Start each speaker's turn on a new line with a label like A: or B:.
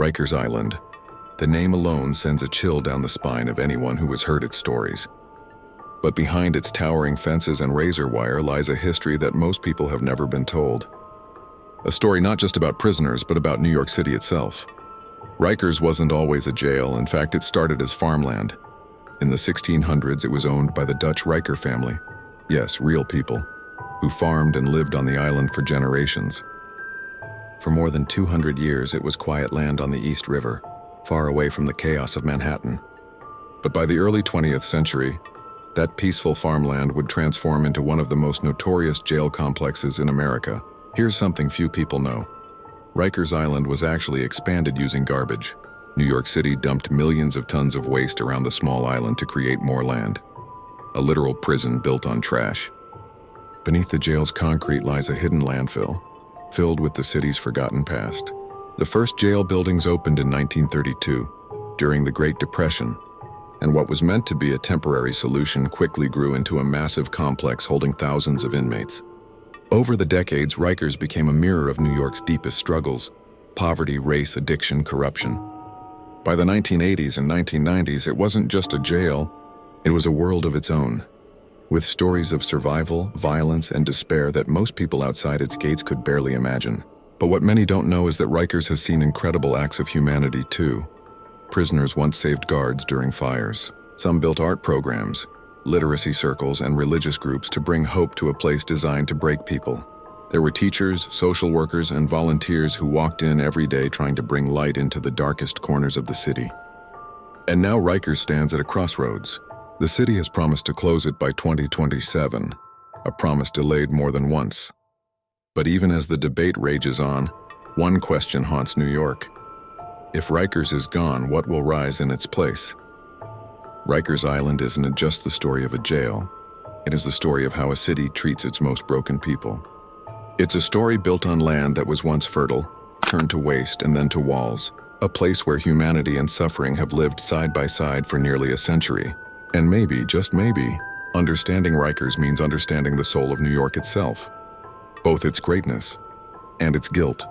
A: Rikers Island. The name alone sends a chill down the spine of anyone who has heard its stories. But behind its towering fences and razor wire lies a history that most people have never been told. A story not just about prisoners, but about New York City itself. Rikers wasn't always a jail. In fact, it started as farmland. In the 1600s, it was owned by the Dutch Riker family. Yes, real people, who farmed and lived on the island for generations. For more than 200 years, it was quiet land on the East River, far away from the chaos of Manhattan. But by the early 20th century, that peaceful farmland would transform into one of the most notorious jail complexes in America. Here's something few people know. Rikers Island was actually expanded using garbage. New York City dumped millions of tons of waste around the small island to create more land. A literal prison built on trash. Beneath the jail's concrete lies a hidden landfill, filled with the city's forgotten past. The first jail buildings opened in 1932, during the Great Depression, and what was meant to be a temporary solution quickly grew into a massive complex holding thousands of inmates. Over the decades, Rikers became a mirror of New York's deepest struggles: poverty, race, addiction, corruption. By the 1980s and 1990s, it wasn't just a jail, it was a world of its own, with stories of survival, violence, and despair that most people outside its gates could barely imagine. But what many don't know is that Rikers has seen incredible acts of humanity too. Prisoners once saved guards during fires. Some built art programs, literacy circles, and religious groups to bring hope to a place designed to break people. There were teachers, social workers, and volunteers who walked in every day trying to bring light into the darkest corners of the city. And now Rikers stands at a crossroads. The city has promised to close it by 2027, a promise delayed more than once. But even as the debate rages on, one question haunts New York. If Rikers is gone, what will rise in its place? Rikers Island isn't just the story of a jail. It is the story of how a city treats its most broken people. It's a story built on land that was once fertile, turned to waste and then to walls, a place where humanity and suffering have lived side by side for nearly a century. And maybe, just maybe, understanding Rikers means understanding the soul of New York itself, both its greatness and its guilt.